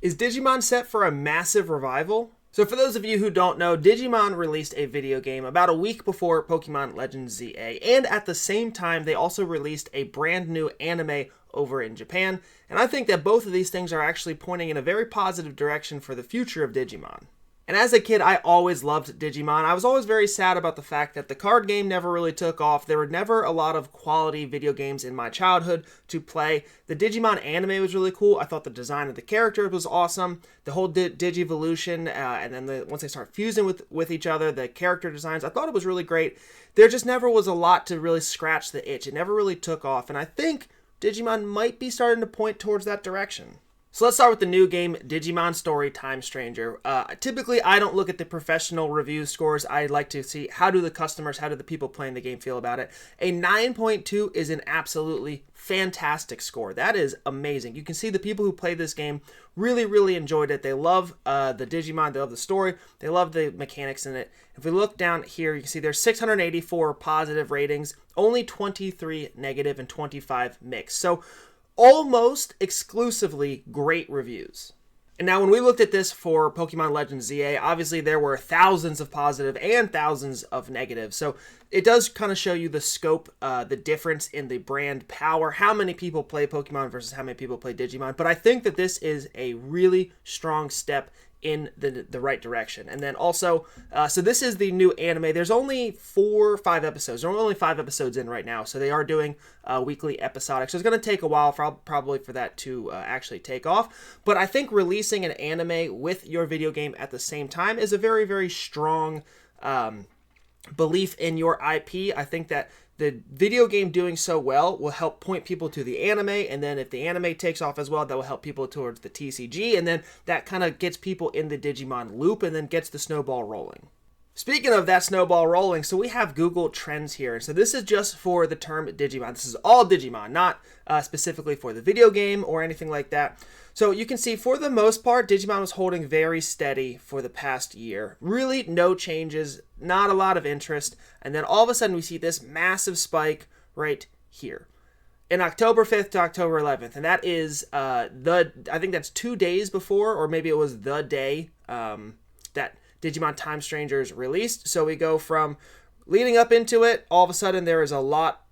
Is Digimon set for a massive revival? So for those of you who don't know, Digimon released a video game about a week before Pokemon Legends ZA, and at the same time they also released a brand new anime over in Japan, and I think that both of these things are actually pointing in a very positive direction for the future of Digimon. And as a kid, I always loved Digimon. I was always very sad about the fact that the card game never really took off. There were never a lot of quality video games in my childhood to play. The Digimon anime was really cool. I thought the design of the characters was awesome. The whole Digivolution, and then once they start fusing with each other, the character designs, I thought it was really great. There just never was a lot to really scratch the itch. It never really took off, and I think Digimon might be starting to point towards that direction. So let's start with the new game, Digimon Story Time Stranger. Typically, I don't look at the professional review scores. I like to see how do the people playing the game feel about it. A 9.2 is an absolutely fantastic score. That is amazing. You can see the people who play this game really, really enjoyed it. They love the Digimon. They love the story. They love the mechanics in it. If we look down here, you can see there's 684 positive ratings, only 23 negative, and 25 mixed. So almost exclusively great reviews. And now when we looked at this for Pokemon Legends ZA, obviously there were thousands of positive and thousands of negative. So it does kind of show you the scope, the difference in the brand power, how many people play Pokemon versus how many people play Digimon. But I think that this is a really strong step in the right direction. And then also, so this is the new anime. There's only 4 or 5 episodes. There are only 5 episodes in right now, so they are doing weekly episodic. So it's going to take a while probably for that to actually take off. But I think releasing an anime with your video game at the same time is a very, very strong belief in your IP. I think that the video game doing so well will help point people to the anime, and then if the anime takes off as well, that will help people towards the TCG, and then that kind of gets people in the Digimon loop and then gets the snowball rolling. Speaking of that snowball rolling, so we have Google Trends here. So this is just for the term Digimon. This is all Digimon, not specifically for the video game or anything like that. So you can see for the most part, Digimon was holding very steady for the past year. Really no changes, not a lot of interest. And then all of a sudden we see this massive spike right here in October 5th to October 11th. And that is I think that's 2 days before, or maybe it was the day that Digimon Time Strangers released. So we go from leading up into it, all of a sudden there is a lot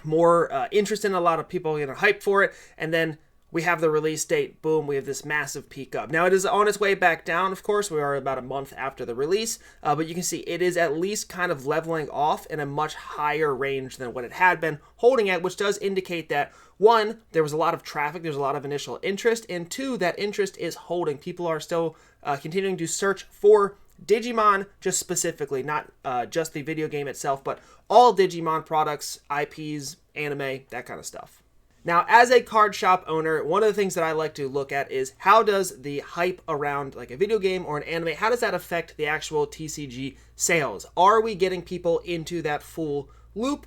more interest in it, a lot of people hyped for it, and then we have the release date, boom, we have this massive peak up. Now it is on its way back down, of course, we are about a month after the release, but you can see it is at least kind of leveling off in a much higher range than what it had been holding at, which does indicate that, 1, there was a lot of traffic, there's a lot of initial interest, and 2, that interest is holding. People are still continuing to search for Digimon, just specifically, not just the video game itself, but all Digimon products, IPs, anime, that kind of stuff. Now, as a card shop owner, one of the things that I like to look at is how does the hype around like a video game or an anime, how does that affect the actual TCG sales? Are we getting people into that full loop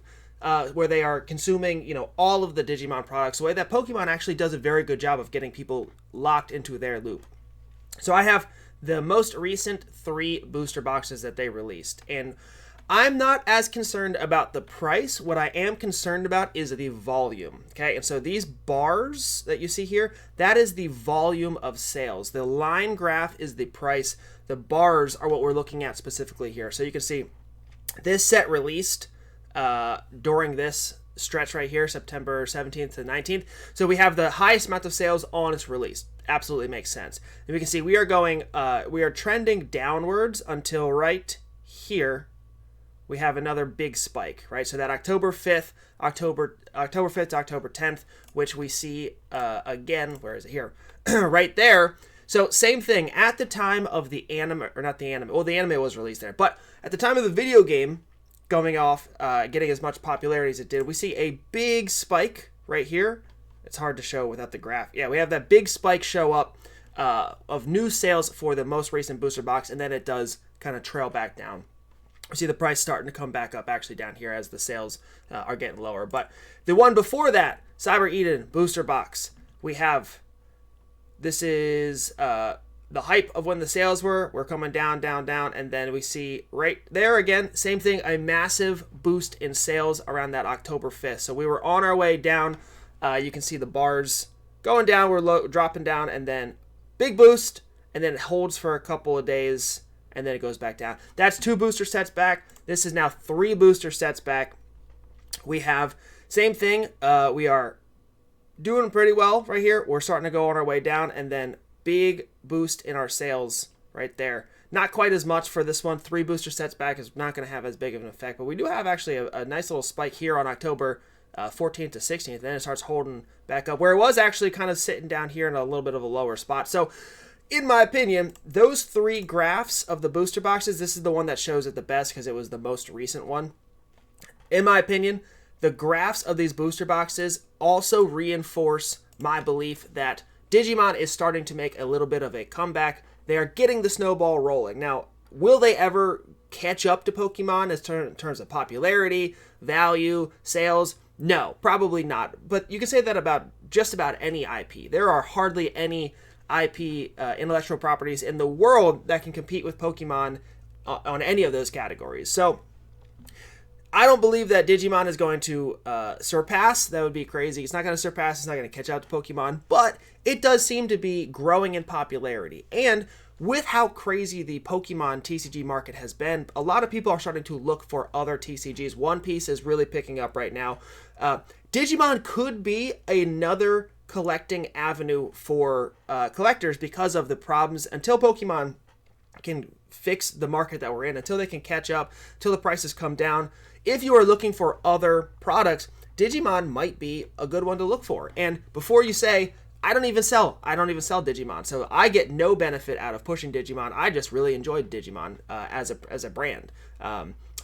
where they are consuming, all of the Digimon products, the way that Pokemon actually does a very good job of getting people locked into their loop? So I have the most recent 3 booster boxes that they released, and I'm not as concerned about the price. What I am concerned about is the volume, okay? And so these bars that you see here, that is the volume of sales. The line graph is the price. The bars are what we're looking at specifically here. So you can see this set released during this stretch right here, September 17th to 19th. So we have the highest amount of sales on its release. Absolutely makes sense. And we can see we are trending downwards until right here. We have another big spike, right? So that October 5th to October 10th, which we see again, where is it here? Right there. So same thing at the time of the anime, or not the anime, well, the anime was released there, but at the time of the video game going off, getting as much popularity as it did, we see a big spike right here. It's hard to show without the graph. Yeah, we have that big spike show up of new sales for the most recent booster box, and then it does kind of trail back down. We see the price starting to come back up actually down here as the sales are getting lower. But the one before that, Cyber Eden booster box, we have, this is the hype of when the sales were. We're coming down, down, down, and then we see right there again, same thing, a massive boost in sales around that October 5th. So we were on our way down. You can see the bars going down, we're dropping down, and then big boost, and then it holds for a couple of days, and then it goes back down. That's 2 booster sets back. This is now 3 booster sets back. We have, same thing, we are doing pretty well right here. We're starting to go on our way down, and then big boost in our sales right there. Not quite as much for this one. 3 booster sets back is not going to have as big of an effect, but we do have actually a nice little spike here on October 14th to 16th. Then it starts holding back up, where it was actually kind of sitting down here in a little bit of a lower spot. So in my opinion, those 3 graphs of the booster boxes, this is the one that shows it the best because it was the most recent one. In my opinion, the graphs of these booster boxes also reinforce my belief that Digimon is starting to make a little bit of a comeback. They are getting the snowball rolling. Now, will they ever catch up to Pokemon in terms of popularity, value, sales? No, probably not. But you can say that about just about any IP. There are hardly any IP intellectual properties in the world that can compete with Pokemon on any of those categories. So I don't believe that Digimon is going to surpass. That would be crazy. It's not going to surpass. It's not going to catch up to Pokemon. But it does seem to be growing in popularity. And with how crazy the Pokemon TCG market has been, a lot of people are starting to look for other TCGs. One Piece is really picking up right now. Digimon could be another collecting avenue for collectors because of the problems until Pokemon can fix the market that we're in, until they can catch up, until the prices come down. If you are looking for other products, Digimon might be a good one to look for. And before you say, I don't even sell Digimon, so I get no benefit out of pushing Digimon. I just really enjoyed Digimon as a brand.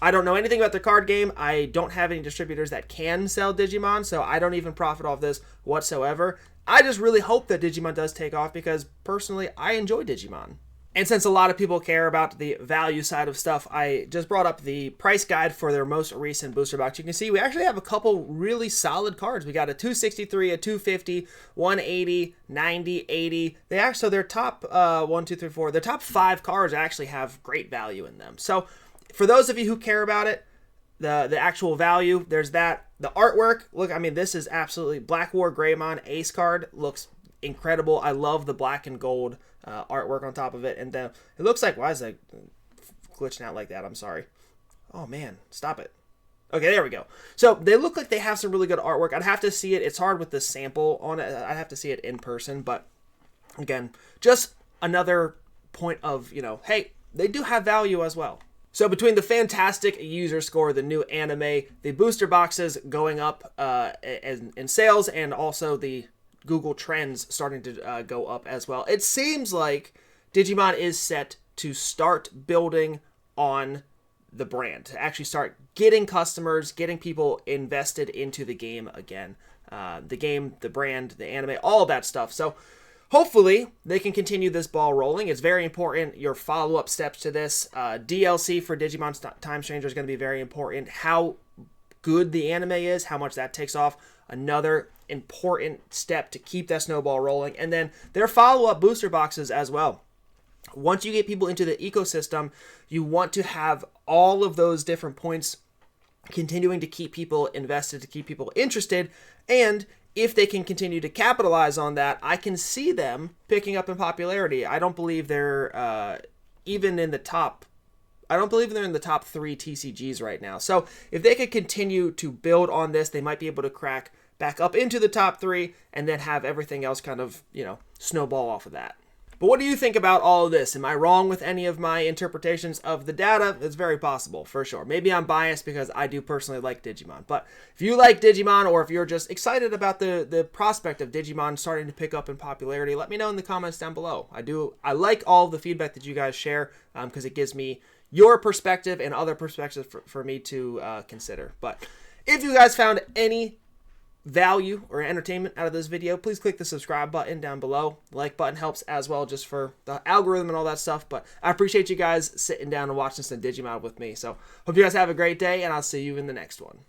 I don't know anything about the card game. I don't have any distributors that can sell Digimon, so I don't even profit off this whatsoever. I just really hope that Digimon does take off because, personally, I enjoy Digimon. And since a lot of people care about the value side of stuff, I just brought up the price guide for their most recent booster box. You can see we actually have a couple really solid cards. We got a 263, a 250, 180, 90, 80. So their top 1, 2, 3, 4, their top 5 cards actually have great value in them. So for those of you who care about it, the actual value, there's that. The artwork, look, I mean, this is absolutely Black War Greymon Ace card. Looks incredible. I love the black and gold artwork on top of it. And it looks like, why is that glitching out like that? I'm sorry. Oh, man. Stop it. Okay, there we go. So they look like they have some really good artwork. I'd have to see it. It's hard with the sample on it. I'd have to see it in person. But again, just another point of, hey, they do have value as well. So between the fantastic user score, the new anime, the booster boxes going up in sales, and also the Google Trends starting to go up as well, it seems like Digimon is set to start building on the brand, to actually start getting customers, getting people invested into the game again. The game, the brand, the anime, all that stuff. So hopefully they can continue this ball rolling. It's very important, your follow-up steps to this. DLC for Digimon Time Stranger is going to be very important. How good the anime is, how much that takes off. Another important step to keep that snowball rolling. And then their follow-up booster boxes as well. Once you get people into the ecosystem, you want to have all of those different points continuing to keep people invested, to keep people interested. And if they can continue to capitalize on that, I can see them picking up in popularity. I don't believe they're even in the top. I don't believe they're in the top 3 TCGs right now. So if they could continue to build on this, they might be able to crack back up into the top 3 and then have everything else kind of, snowball off of that. But what do you think about all of this? Am I wrong with any of my interpretations of the data? It's very possible, for sure. Maybe I'm biased because I do personally like Digimon. But if you like Digimon, or if you're just excited about the prospect of Digimon starting to pick up in popularity, let me know in the comments down below. I like all of the feedback that you guys share because it gives me your perspective and other perspectives for me to consider. But if you guys found any value or entertainment out of this video, please click the subscribe button down below. The like button helps as well, just for the algorithm and all that stuff. But I appreciate you guys sitting down and watching some Digimon with me. So hope you guys have a great day, and I'll see you in the next one.